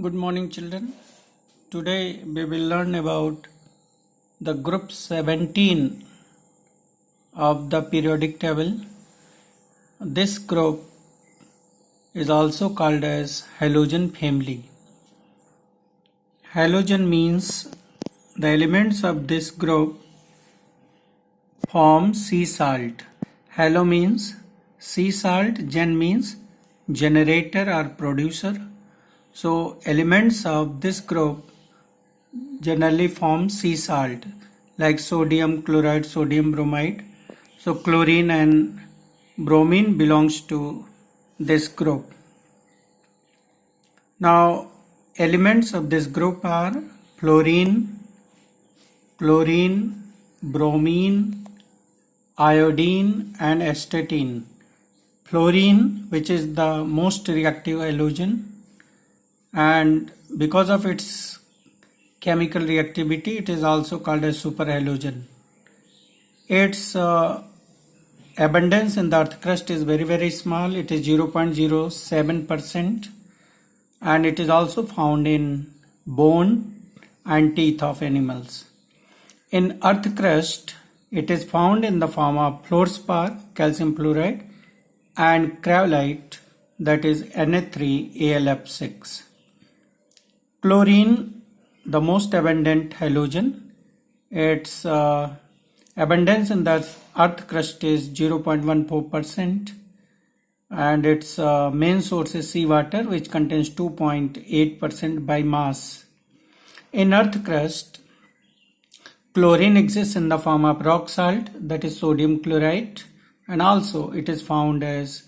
Good morning, children. Today we will learn about the group 17 of the periodic table. This group is also called as halogen family. Halogen means the elements of this group form sea salt. Halo means sea salt, gen means generator or producer. So elements of this group generally form sea salt like sodium chloride, sodium bromide. So chlorine and bromine belongs to this group. Now elements of this group are fluorine, chlorine, bromine, iodine and astatine. Fluorine, which is the most reactive halogen, and because of its chemical reactivity it is also called as superhalogen. Its abundance in the earth crust is very small. It is 0.07%, and it is also found in bone and teeth of animals. In earth crust it is found in the form of fluorspar, calcium fluoride, and craolite, that is Na3AlF6. Chlorine, the most abundant halogen. Its abundance in the earth crust is 0.14%, and its main source is seawater, which contains 2.8% by mass. In earth crust, chlorine exists in the form of rock salt, that is sodium chloride, and also it is found as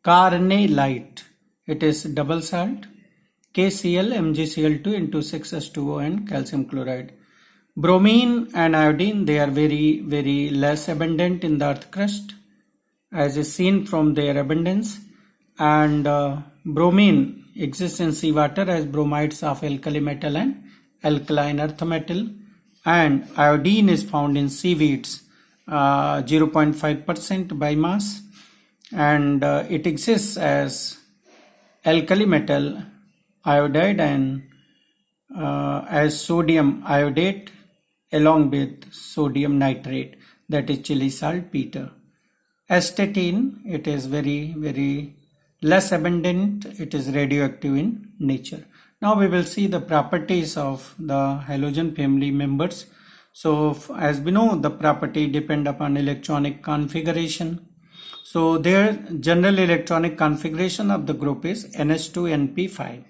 carnallite. It is double salt, KCl MgCl2 into 6H2O and calcium chloride. Bromine and iodine, they are very less abundant in the earth crust, as is seen from their abundance, and bromine exists in seawater as bromides of alkali metal and alkaline earth metal, and iodine is found in seaweeds, 0.5% by mass, and it exists as alkali metal iodide and as sodium iodate along with sodium nitrate, that is chili saltpeter. Astatine, it is very less abundant. It is radioactive in nature. Now we will see the properties of the halogen family members. So as we know, the property depend upon electronic configuration. So their general electronic configuration of the group is NH2NP5.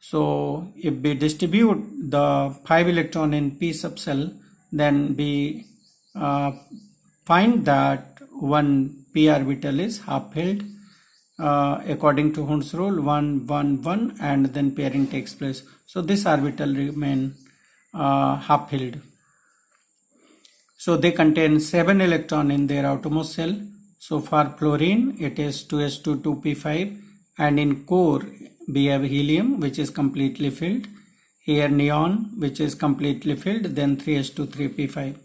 So if we distribute the 5 electron in p subcell, then we find that one p orbital is half filled according to Hund's rule, 1 1 1, and then pairing takes place. So this orbital remain half filled. So they contain 7 electron in their outermost shell. So for fluorine it is 2s2 2p5, and in core we have helium, which is completely filled. Here neon, which is completely filled, then 3s2 3p5.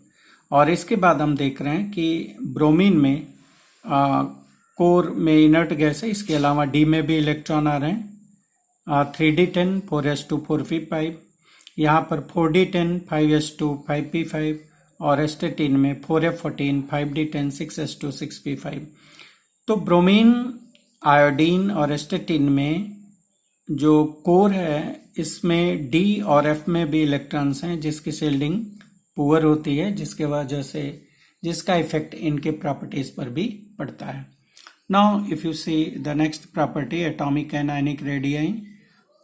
और इसके बाद हम देख रहे हैं कि bromine में core में इनर्ट गैस है, इसके अलावा डी में भी इलेक्ट्रॉन आ रहे हैं, 3d10 4s2 4p5, यहाँ पर 4d10 5s2 5p5, और एस्टेटीन में 4f14 5d10 6s2 6p5. तो ब्रोमीन, आयोडीन और एस्टेटीन में जो कोर है, इसमें डी और एफ में भी इलेक्ट्रॉन्स हैं, जिसकी शील्डिंग पुअर होती है, जिसके वजह से जिसका इफेक्ट इनके प्रॉपर्टीज पर भी पड़ता है. Now if you see the next property, atomic and ionic radii.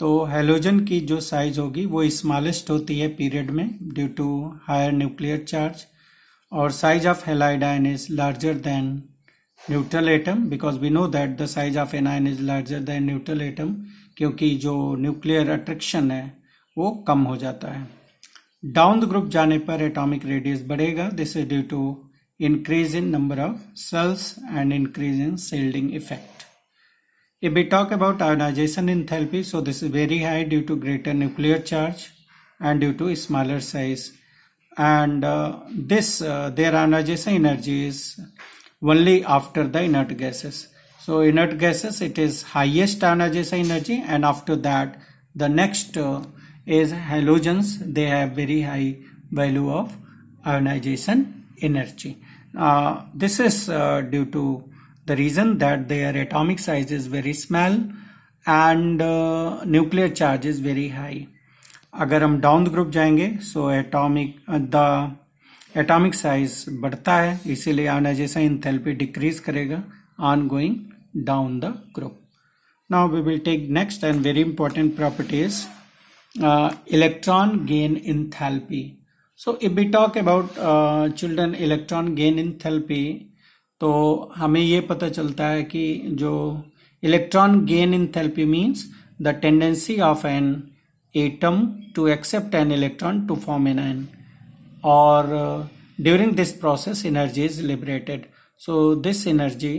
तो हेलोजन की जो साइज होगी वो स्मॉलेस्ट होती है पीरियड में due to higher nuclear charge, और size of halide ion is larger than neutral atom, because we know that the size of an ion is larger than neutral atom, क्योंकि जो nuclear attraction है वो कम हो जाता है. Down the group जाने पर एटॉमिक रेडियस बढ़ेगा. This is due to increase in number of cells and increase in shielding effect. If we talk about ionization enthalpy, so this is very high due to greater nuclear charge and due to smaller size, and their ionization energy is only after the inert gases. So inert gases, it is highest ionization energy, and after that The next is halogens. They have very high value of ionization energy. This is due to the reason that their atomic size is very small and nuclear charge is very high. अगर हम down the group जाएंगे so atomic size बढ़ता है, इसीलिए ionization enthalpy decrease करेगा on going down the group. Now we will take next and very important property is electron gain enthalpy. So if we talk about children electron gain enthalpy, तो हमें ये पता चलता है कि जो electron gain enthalpy means the tendency of an atom to accept an electron to form an ion, or during this process energy is liberated. So this energy,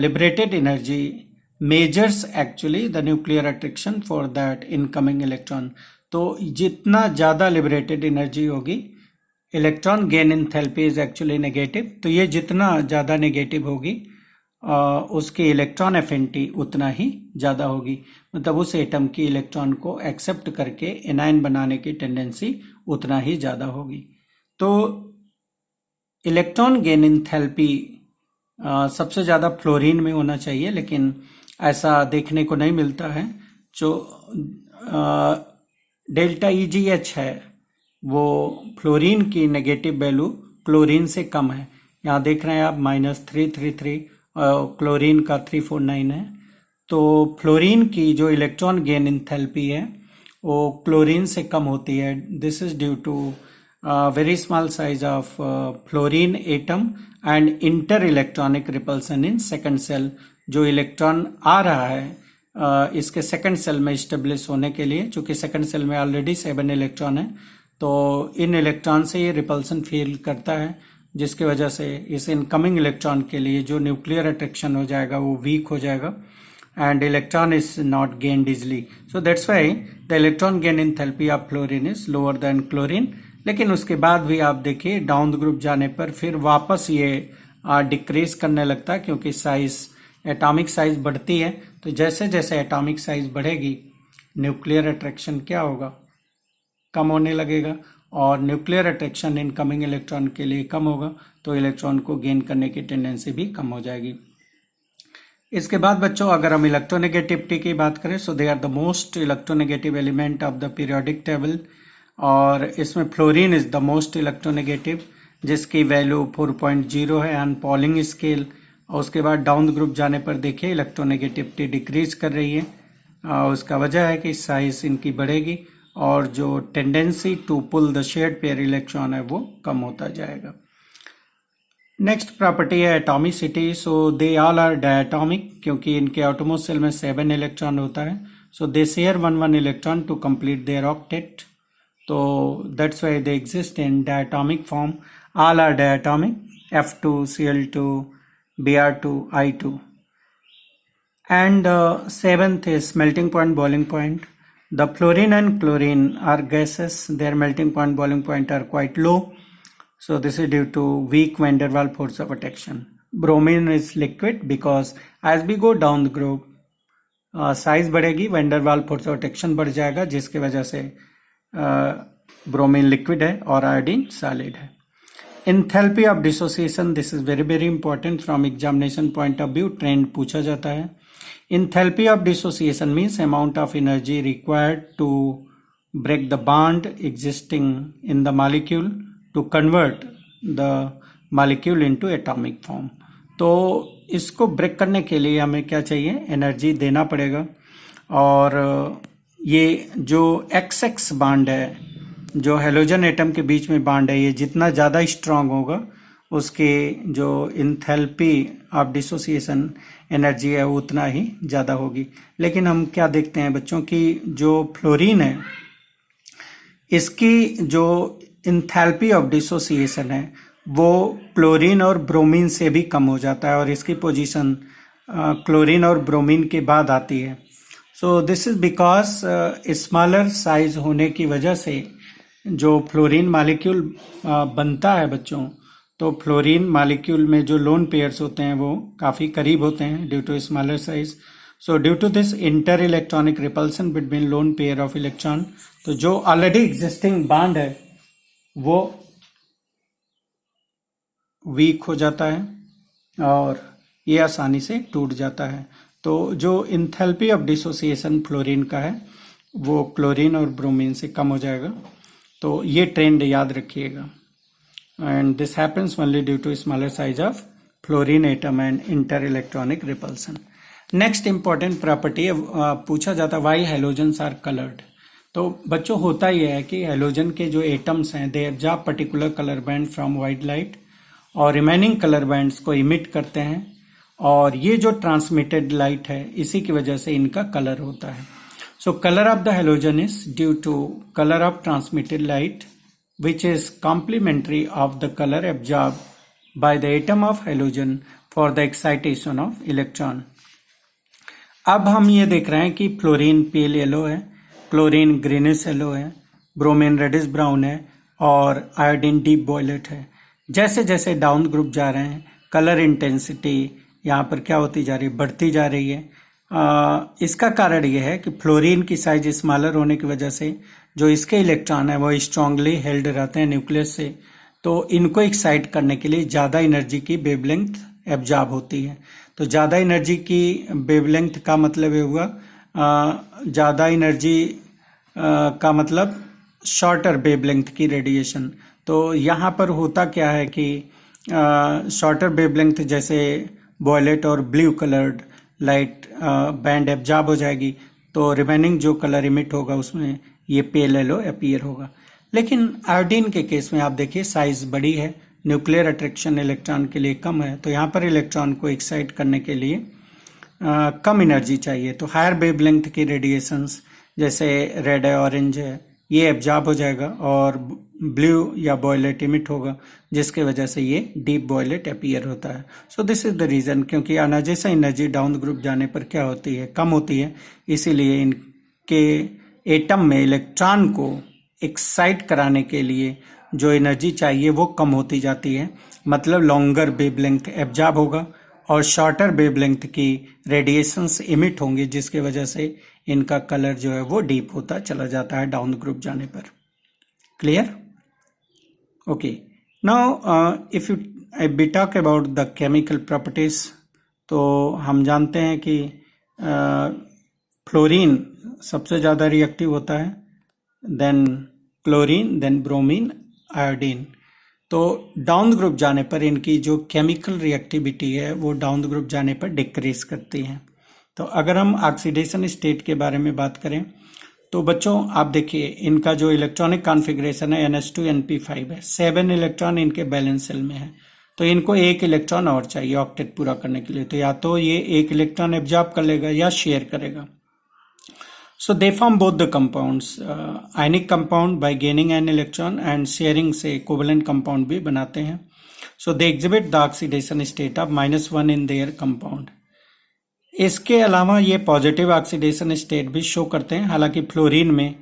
liberated energy measures actually the nuclear attraction for that incoming electron. तो जितना ज़्यादा liberated energy होगी, electron gain enthalpy is actually negative, तो ये जितना ज़्यादा negative होगी उसकी इलेक्ट्रॉन एफिनिटी उतना ही ज़्यादा होगी. मतलब उस एटम की इलेक्ट्रॉन को एक्सेप्ट करके एनायन बनाने की टेंडेंसी उतना ही ज़्यादा होगी. तो इलेक्ट्रॉन गेन एंथैल्पी सबसे ज़्यादा फ्लोरीन में होना चाहिए, लेकिन ऐसा देखने को नहीं मिलता है. जो डेल्टा EGH है वो फ्लोरीन की नेगेटिव वैल्यू क्लोरीन से कम है. यहाँ देख रहे हैं आप -333, क्लोरीन का 349 है. तो फ्लोरीन की जो इलेक्ट्रॉन गेन एंथैल्पी है वो क्लोरीन से कम होती है. This is due to very small size of fluorine atom and inter electronic repulsion in second shell. जो इलेक्ट्रॉन आ रहा है इसके सेकंड सेल में स्टेब्लिश होने के लिए, चूंकि सेकंड सेल में ऑलरेडी 7 इलेक्ट्रॉन है, तो इन इलेक्ट्रॉन से ये रिपल्सन फील करता है, जिसकी वजह से इस इनकमिंग इलेक्ट्रॉन के लिए जो न्यूक्लियर अट्रैक्शन हो जाएगा वो वीक हो जाएगा and electron is not gained easily. So that's why the electron gain enthalpy of fluorine is lower than chlorine. लेकिन उसके बाद भी आप देखिए डाउन द ग्रुप जाने पर फिर वापस ये डिक्रीज करने लगता है, क्योंकि साइज एटॉमिक साइज बढ़ती है. तो जैसे जैसे एटॉमिक साइज बढ़ेगी न्यूक्लियर अट्रैक्शन क्या होगा, कम होने लगेगा, और न्यूक्लियर अट्रैक्शन इनकमिंग इलेक्ट्रॉन के लिए कम होगा, तो इलेक्ट्रॉन को गेन करने की टेंडेंसी भी कम हो जाएगी. इसके बाद बच्चों अगर हम इलेक्ट्रोनेगेटिविटी की बात करें, so they are the most electronegative element of the periodic table, और इसमें fluorine is the most electronegative, जिसकी वैल्यू 4.0 है ऑन पॉलिंग स्केल. और उसके बाद डाउन द ग्रुप जाने पर देखिए इलेक्ट्रोनेगेटिविटी डिक्रीज कर रही है. उसका वजह है कि साइज इनकी बढ़ेगी और जो tendency to pull the shared pair electron है वो कम होता जाएगा. नेक्स्ट प्रॉपर्टी है atomicity. So they all are diatomic, क्योंकि इनके आउटमोस्ट सेल में 7 इलेक्ट्रॉन होता है. So they share 1 electron to complete their octet. तो that's why they exist in diatomic form. All are diatomic, F2, Cl2, Br2, I2. And seventh is melting point, boiling point. The fluorine and chlorine are gases. Their melting point, boiling point are quite low. So this is due to weak van der Waals force of attraction. Bromine is liquid because as we go down the group, size बढ़ेगी, van der Waals force of attraction बढ़ जाएगा, जिसकी वजह से bromine liquid है और iodine solid है. Enthalpy of dissociation, this is very very important from examination point of view. Trend पूछा जाता है. Enthalpy of dissociation means amount of energy required to break the bond existing in the molecule to convert the molecule into atomic form. तो इसको break करने के लिए हमें क्या चाहिए, एनर्जी देना पड़ेगा. और ये जो XX बॉन्ड है, जो हेलोजन एटम के बीच में बॉन्ड है, ये जितना ज़्यादा स्ट्रांग होगा उसके जो इंथैल्पी ऑफ डिसोसिएशन एनर्जी है वो उतना ही ज़्यादा होगी. लेकिन हम क्या देखते हैं बच्चों की जो फ्लोरीन है इसकी जो इंथैल्पी ऑफ डिसोसिएशन है वो क्लोरीन और ब्रोमीन से भी कम हो जाता है, और इसकी पोजीशन क्लोरीन और ब्रोमीन के बाद आती है. So this is because smaller size होने की वजह से जो फ्लोरीन मॉलिक्यूल बनता है बच्चों, तो फ्लोरीन मॉलिक्यूल में जो लोन पेयर्स होते हैं वो काफ़ी करीब होते हैं due to smaller size. So due to this inter electronic repulsion between lone pair of electron, तो जो ऑलरेडी एग्जिस्टिंग बॉन्ड है वो वीक हो जाता है और ये आसानी से टूट जाता है। तो जो इंथैल्पी ऑफ डिसोसिएशन फ्लोरीन का है वो क्लोरीन और ब्रोमीन से कम हो जाएगा। तो ये ट्रेंड याद रखिएगा। And this happens only due to smaller size of fluorine atom and inter electronic repulsion. Next important property पूछा जाता है व्हाई हैलोजेंस आर कलर्ड। तो बच्चों होता यह है कि हैलोजन के जो एटम्स हैं they absorb particular colour banned from white light और रिमेनिंग कलर बैंड्स को इमिट करते हैं, और ये जो ट्रांसमिटेड लाइट है इसी की वजह से इनका कलर होता है। So colour of the halogen is due to colour of transmitted light which is complementary of the colour absorb by the atom of halogen for the excitation of electron. अब हम ये देख रहे हैं कि फ्लोरीन पेल येलो है, chlorine greenish yellow है, bromine reddish brown है और आयोडीन डीप वॉयलेट है। जैसे जैसे डाउन ग्रुप जा रहे हैं कलर इंटेंसिटी यहाँ पर क्या होती जा रही है, बढ़ती जा रही है। इसका कारण यह है कि फ्लोरीन की साइज स्मॉलर होने की वजह से जो इसके इलेक्ट्रॉन है वो स्ट्रांगली हेल्ड रहते हैं न्यूक्लियस से, तो इनको एक्साइट करने के लिए ज़्यादा एनर्जी की वेवलेंथ एब्जॉर्ब होती है। तो ज़्यादा एनर्जी की वेवलेंथ का मतलब ये हुआ ज़्यादा एनर्जी का मतलब शॉर्टर वेवलेंथ की रेडिएशन। तो यहाँ पर होता क्या है कि शॉर्टर वेवलेंथ जैसे वॉयलेट और blue coloured light band absorb हो जाएगी, तो रिमेनिंग जो कलर इमिट होगा उसमें ये पेल येलो अपीयर होगा। लेकिन आयोडीन के केस में आप देखिए साइज बड़ी है, न्यूक्लियर अट्रैक्शन इलेक्ट्रॉन के लिए कम है, तो यहाँ पर इलेक्ट्रॉन को एक्साइट करने के लिए कम एनर्जी चाहिए। तो हायर वेवलेंथ की रेडिएशंस जैसे रेड है, ऑरेंज है, ये एब्जॉर्ब हो जाएगा और ब्लू या वॉयलेट इमिट होगा, जिसके वजह से ये डीप वॉयलेट अपीयर होता है। So this is the reason, क्योंकि जैसे एनर्जी डाउन ग्रुप जाने पर क्या होती है, कम होती है, इसीलिए इनके एटम में इलेक्ट्रॉन को एक्साइट कराने के लिए जो एनर्जी चाहिए वो कम होती जाती है। मतलब लॉन्गर वेवलेंथ एब्जॉर्ब होगा और शॉर्टर वेवलेंथ की रेडिएशंस इमिट होंगे, जिसके वजह से इनका कलर जो है वो डीप होता चला जाता है डाउन ग्रुप जाने पर। Clear? Okay, now if we talk about the chemical properties, तो हम जानते हैं कि फ्लोरीन सबसे ज़्यादा रिएक्टिव होता है, than chlorine, than bromine, iodine. तो डाउन ग्रुप जाने पर इनकी जो केमिकल रिएक्टिविटी है वो डाउन ग्रुप जाने पर डिक्रीज करती है। तो अगर हम ऑक्सीडेशन स्टेट के बारे में बात करें तो बच्चों आप देखिए इनका जो इलेक्ट्रॉनिक कॉन्फ़िगरेशन है NH2NP5 है, 7 इलेक्ट्रॉन इनके बैलेंस सेल में है, तो इनको एक इलेक्ट्रॉन और चाहिए ऑक्टेट पूरा करने के लिए। तो या तो ये एक इलेक्ट्रॉन एब्जॉर्ब कर लेगा या शेयर करेगा। So they form both the compounds, ionic compound by gaining an electron and sharing से covalent compound भी बनाते हैं। So they exhibit the oxidation state of -1 in their compound। इसके अलावा ये पॉजिटिव ऑक्सीडेशन स्टेट भी शो करते हैं। हालांकि फ्लोरीन में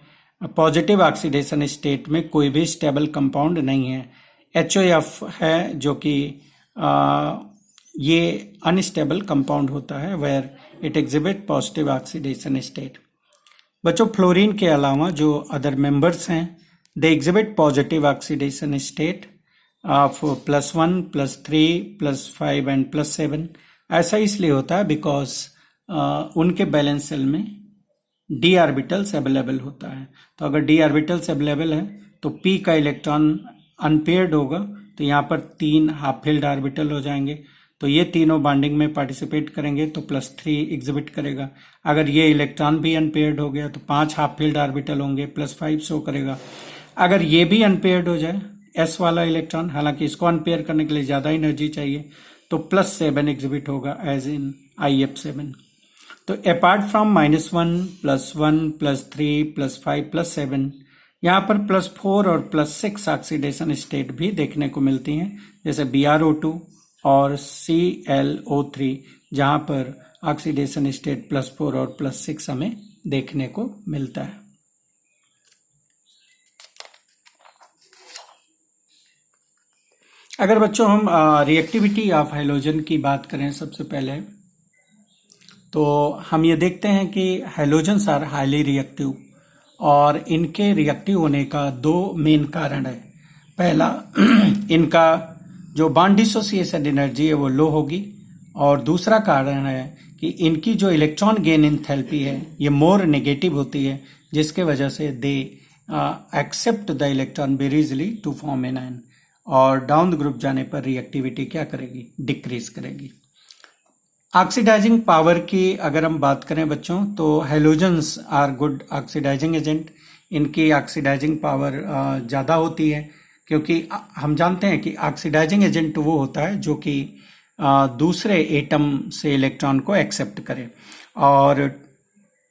पॉजिटिव ऑक्सीडेशन स्टेट में कोई भी स्टेबल कंपाउंड नहीं है, HOF है जो कि ये अनस्टेबल कंपाउंड होता है, where it exhibit positive oxidation state. बच्चों फ्लोरीन के अलावा जो अदर मेंबर्स हैं they exhibit positive oxidation state of +1, +3, +5 and +7। ऐसा इसलिए होता है बिकॉज उनके बैलेंस सेल में d ऑर्बिटल्स अवेलेबल होता है। तो अगर d ऑर्बिटल्स अवेलेबल है तो p का इलेक्ट्रॉन अनपेयर्ड होगा, तो यहाँ पर 3 हाफ फिल्ड ऑर्बिटल हो जाएंगे, तो ये तीनों बॉन्डिंग में पार्टिसिपेट करेंगे तो +3 एग्जिबिट करेगा। अगर ये इलेक्ट्रॉन भी अनपेयर्ड हो गया तो 5 हाफ फील्ड ऑर्बिटल होंगे, +5 शो करेगा। अगर ये भी अनपेयर्ड हो जाए S वाला इलेक्ट्रॉन, हालांकि इसको अनपेयर करने के लिए ज़्यादा एनर्जी चाहिए, तो +7 एग्जिबिट होगा एज इन IF7। तो अपार्ट फ्रॉम -1, +1, +3, +5, +7 यहाँ पर +4 और +6 ऑक्सीडेशन स्टेट भी देखने को मिलती हैं, जैसे BrO2 और ClO3, जहाँ पर ऑक्सीडेशन स्टेट +4 और +6 हमें देखने को मिलता है। अगर बच्चों हम रिएक्टिविटी ऑफ हैलोजन की बात करें सबसे पहले, तो हम ये देखते हैं कि हैलोजेंस आर हाईली रिएक्टिव और इनके रिएक्टिव होने का दो मेन कारण है। पहला, इनका जो बॉन्ड डिसोसिएशन एनर्जी है वो लो होगी, और दूसरा कारण है कि इनकी जो इलेक्ट्रॉन गेन इंथैल्पी है ये मोर नेगेटिव होती है, जिसके वजह से they accept the electron very easily to form an ion, और डाउन द ग्रुप जाने पर रिएक्टिविटी क्या करेगी, डिक्रीज करेगी। ऑक्सीडाइजिंग पावर की अगर हम बात करें बच्चों, तो halogens are good oxidising agent. इनकी ऑक्सीडाइजिंग पावर ज़्यादा होती है, क्योंकि हम जानते हैं कि ऑक्सीडाइजिंग एजेंट वो होता है जो कि दूसरे एटम से इलेक्ट्रॉन को एक्सेप्ट करे, और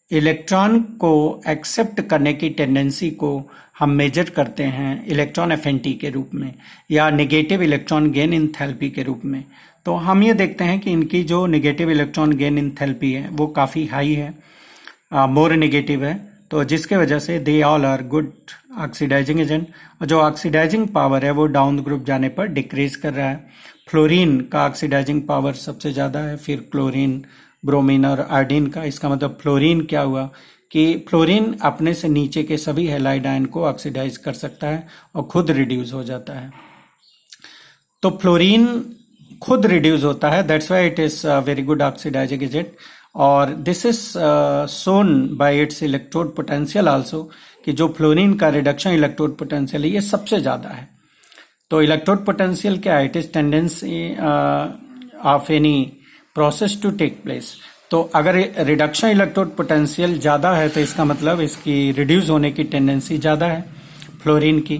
इलेक्ट्रॉन को एक्सेप्ट करने की टेंडेंसी को हम मेजर करते हैं इलेक्ट्रॉन एफिनिटी के रूप में या नेगेटिव इलेक्ट्रॉन गेन इंथैल्पी के रूप में। तो हम ये देखते हैं कि इनकी जो नेगेटिव इलेक्ट्रॉन गेन इंथैल्पी है वो काफ़ी हाई है, मोर नेगेटिव है, तो जिसके वजह से they all are good oxidising agent. और जो ऑक्सीडाइजिंग पावर है वो डाउन ग्रुप जाने पर डिक्रीज कर रहा है। फ्लोरीन का ऑक्सीडाइजिंग पावर सबसे ज़्यादा है, फिर क्लोरीन, ब्रोमीन और आयोडीन का। इसका मतलब फ्लोरीन क्या हुआ कि फ्लोरीन अपने से नीचे के सभी हैलाइड आयन को ऑक्सीडाइज कर सकता है और खुद रिड्यूस हो जाता है। तो फ्लोरीन खुद रिड्यूस होता है, that's why it is very good oxidising agent. और this is shown by its electrode potential also, कि जो फ्लोरीन का रिडक्शन इलेक्ट्रोड पोटेंशियल है ये सबसे ज़्यादा है। तो इलेक्ट्रोड पोटेंशियल क्या है, it is tendency of any process to take place. तो अगर रिडक्शन इलेक्ट्रोड पोटेंशियल ज़्यादा है तो इसका मतलब इसकी रिड्यूस होने की टेंडेंसी ज़्यादा है फ्लोरीन की,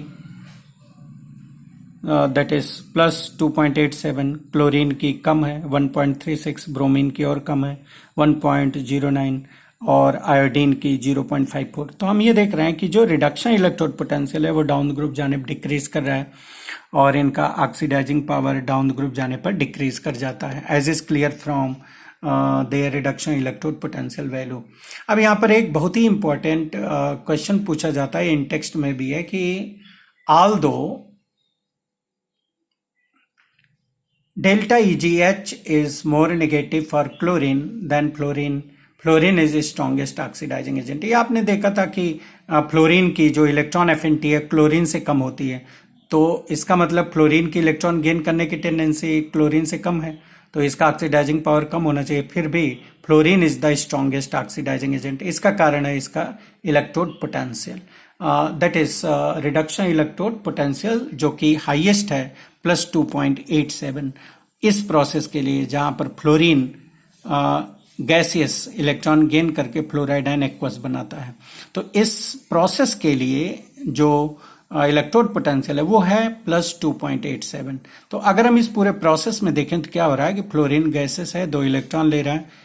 दैट इज प्लस 2.87, क्लोरीन की कम है 1.36, ब्रोमीन की और कम है 1.09 और आयोडीन की 0.54। तो हम ये देख रहे हैं कि जो रिडक्शन इलेक्ट्रोड पोटेंशियल है वो डाउन ग्रुप जाने पर डिक्रीज कर रहा है, और इनका ऑक्सीडाइजिंग पावर डाउन ग्रुप जाने पर डिक्रीज कर जाता है, as is clear from there reduction electrode potential value. अब यहाँ पर एक बहुत ही इंपॉर्टेंट क्वेश्चन पूछा जाता है, इन टेक्स्ट में भी है, कि although delta EgH is more negative for chlorine than fluorine, fluorine is strongest oxidizing agent. ये आपने देखा था कि फ्लोरीन की जो इलेक्ट्रॉन एफिनिटी है क्लोरीन से कम होती है, तो इसका मतलब फ्लोरीन की इलेक्ट्रॉन गेन करने की टेंडेंसी क्लोरीन से कम है, तो इसका ऑक्सीडाइजिंग पावर कम होना चाहिए। फिर भी fluorine is the strongest oxidizing agent. इसका कारण है इसका electrode potential, that is reduction electrode potential, जो कि हाईएस्ट है प्लस 2.87 इस प्रोसेस के लिए, जहां पर फ्लोरीन गैसियस इलेक्ट्रॉन गेन करके फ्लोराइड आयन एक्वस बनाता है। तो इस प्रोसेस के लिए जो इलेक्ट्रोड पोटेंशियल है वो है प्लस 2.87। तो अगर हम इस पूरे प्रोसेस में देखें तो क्या हो रहा है कि फ्लोरीन गैसेस है, 2 इलेक्ट्रॉन ले रहा है,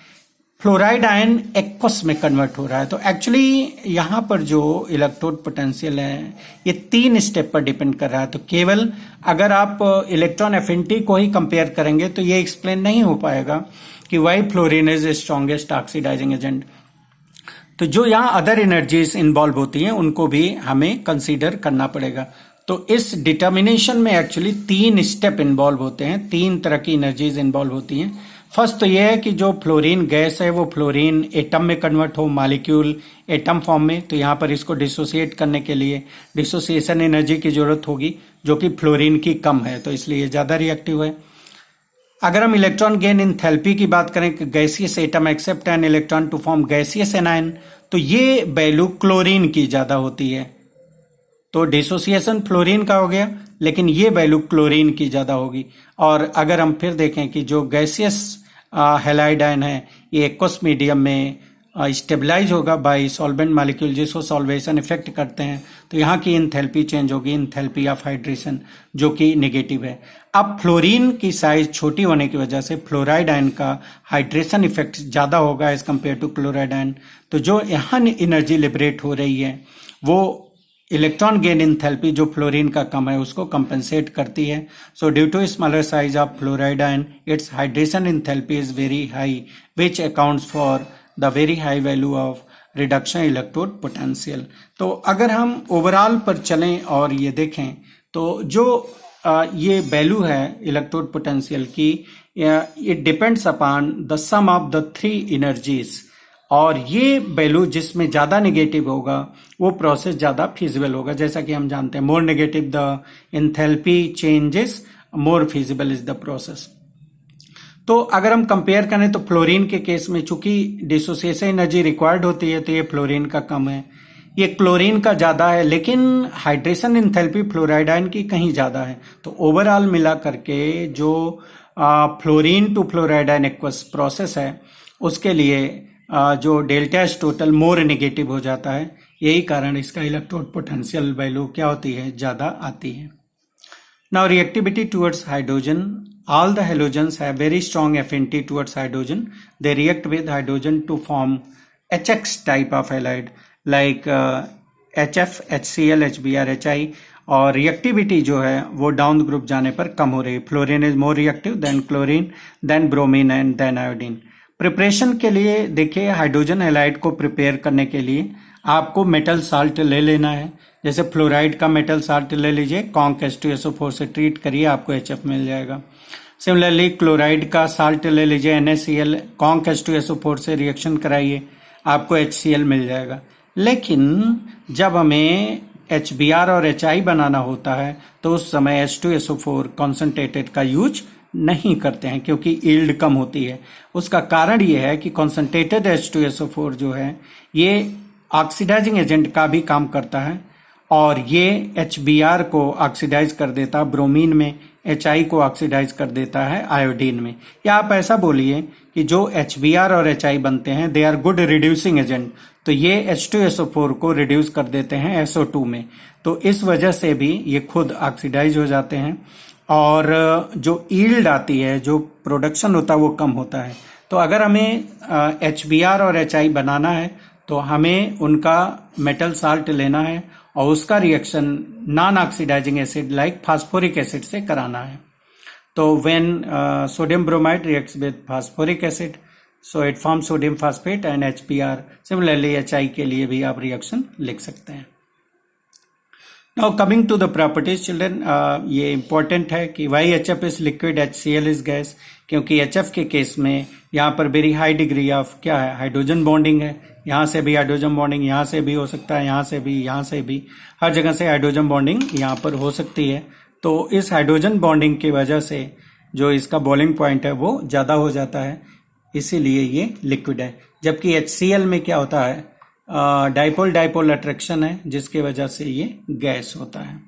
फ्लोराइड आयन एक्वस में कन्वर्ट हो रहा है। तो एक्चुअली यहाँ पर जो इलेक्ट्रोड पोटेंशियल है ये 3 स्टेप पर डिपेंड कर रहा है। तो केवल अगर आप इलेक्ट्रॉन एफिनिटी को ही कंपेयर करेंगे तो ये एक्सप्लेन नहीं हो पाएगा कि why fluorine is strongest oxidizing agent. तो जो यहाँ अदर एनर्जीज इन्वॉल्व होती हैं उनको भी हमें कंसीडर करना पड़ेगा। तो इस डिटर्मिनेशन में एक्चुअली 3 स्टेप इन्वॉल्व होते हैं, 3 तरह की एनर्जीज इन्वॉल्व होती हैं। फर्स्ट तो यह है कि जो फ्लोरीन गैस है वो फ्लोरीन एटम में कन्वर्ट हो, मॉलिक्यूल एटम फॉर्म में, तो यहाँ पर इसको डिसोसिएट करने के लिए डिसोसिएशन एनर्जी की जरूरत होगी, जो कि फ्लोरीन की कम है, तो इसलिए ज़्यादा रिएक्टिव है। अगर हम इलेक्ट्रॉन गेन इंथैल्पी की बात करें कि gaseous atom accept an electron to form gaseous anion, तो ये वैल्यू क्लोरीन की ज़्यादा होती है। तो डिसोसिएशन फ्लोरीन का हो गया, लेकिन ये वैल्यू क्लोरीन की ज़्यादा होगी। और अगर हम फिर देखें कि जो गैसियस हैलाइड आयन है ये एक्वस मीडियम में स्टेबलाइज होगा बाय सॉल्वेंट मॉलिक्यूल, जिसको सॉल्वेशन इफेक्ट करते हैं, तो यहाँ की इंथैल्पी चेंज होगी, इंथैल्पी ऑफ हाइड्रेशन, जो कि नेगेटिव है। अब फ्लोरीन की साइज छोटी होने की वजह से फ्लोराइड आयन का हाइड्रेशन इफेक्ट ज़्यादा होगा as compare to chloride ion. तो जो यहाँ एनर्जी लिबरेट हो रही है वो इलेक्ट्रॉन गेन इंथैल्पी जो फ्लोरीन का कम है उसको कंपेंसेट करती है। So due to smaller size of fluoride ion its hydration enthalpy is very high, which accounts for the very high value of reduction electrode potential. तो अगर हम ओवरऑल पर चलें और ये देखें तो जो ये वैल्यू है इलेक्ट्रोड पोटेंशियल की, it depends upon the sum of the three energies, और ये वैल्यू जिसमें ज्यादा नेगेटिव होगा वो प्रोसेस ज्यादा फिजिबल होगा। जैसा कि हम जानते हैं more negative the enthalpy changes more feasible is the process. तो अगर हम कंपेयर करें तो फ्लोरीन के केस में चूंकि डिसोसिएशन एनर्जी रिक्वायर्ड होती है तो ये फ्लोरीन का कम है, ये क्लोरीन का ज्यादा है, लेकिन हाइड्रेशन एंथैल्पी फ्लोराइड आयन की कहीं ज्यादा है। तो ओवरऑल मिला करके जो fluorine to fluoride ion aqueous process है उसके लिए जो delta S total more negative हो जाता है, यही कारण इसका इलेक्ट्रोड पोटेंशियल वैल्यू क्या होती है, ज्यादा आती है। Now reactivity towards hydrogen, all the halogens have very strong affinity towards hydrogen. They react with hydrogen to form HX type of halide like HF, HCl, HBr, HI, और reactivity जो है वो डाउन ग्रुप जाने पर कम हो रही है। Fluorine is more reactive than chlorine, than bromine and then iodine. Preparation के लिए देखिए हाइड्रोजन हैलाइड को प्रिपेयर करने के लिए आपको मेटल साल्ट ले लेना है। जैसे फ्लोराइड का मेटल साल्ट ले लीजिए, कॉन्क H2SO4 से ट्रीट करिए, आपको HF मिल जाएगा। सिमिलरली क्लोराइड का साल्ट ले लीजिए NaCl, कॉन्क H2SO4 से रिएक्शन कराइए, आपको HCl मिल जाएगा। लेकिन जब हमें HBr और HI बनाना होता है तो उस समय H2SO4 कॉन्सेंट्रेटेड का यूज नहीं करते हैं क्योंकि यील्ड कम होती है। उसका कारण ये है कि कॉन्सेंट्रेटेड H2SO4 जो है ये ऑक्सीडाइजिंग एजेंट का भी काम करता है और ये HBr को ऑक्सीडाइज कर देता है ब्रोमीन में, HI को ऑक्सीडाइज कर देता है आयोडीन में। या आप ऐसा बोलिए कि जो HBr और HI बनते हैं they are good reducing agent, तो ये H2SO4 को रिड्यूस कर देते हैं SO2 में। तो इस वजह से भी ये खुद ऑक्सीडाइज हो जाते हैं और जो यील्ड आती है, जो प्रोडक्शन होता है वो कम होता है। तो अगर हमें HBr और HI बनाना है तो हमें उनका मेटल साल्ट लेना है और उसका reaction non oxidizing acid like phosphoric acid से कराना है। तो when sodium bromide reacts with phosphoric acid so it form sodium phosphate and HBr। Similarly HI के लिए भी आप रिएक्शन लिख सकते हैं। Now coming to the properties children, ये इंपॉर्टेंट है कि why HF is liquid, HCl is gas, क्योंकि HF के केस में यहाँ पर वेरी हाई डिग्री ऑफ क्या है, हाइड्रोजन बॉन्डिंग है। यहाँ से भी हाइड्रोजन बॉन्डिंग, यहाँ से भी हो सकता है, यहाँ से भी, यहाँ से भी, हर जगह से हाइड्रोजन बॉन्डिंग यहाँ पर हो सकती है। तो इस हाइड्रोजन बॉन्डिंग की वजह से जो इसका बॉइलिंग पॉइंट है वो ज़्यादा हो जाता है, इसीलिए ये लिक्विड है। जबकि HCl में क्या होता है, डाइपोल डाइपोल अट्रैक्शन है जिसकी वजह से ये गैस होता है।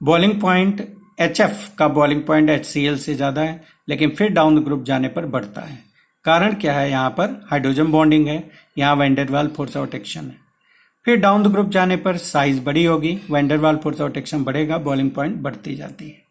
बॉइलिंग पॉइंट HF का बॉइलिंग पॉइंट HCl से ज़्यादा है, लेकिन फिर डाउन ग्रुप जाने पर बढ़ता है। कारण क्या है, यहाँ पर हाइड्रोजन बॉन्डिंग है, यहाँ van der Waals force of attraction है। फिर डाउन द ग्रुप जाने पर साइज बड़ी होगी, van der Waals force of attraction बढ़ेगा, बॉइलिंग पॉइंट बढ़ती जाती है।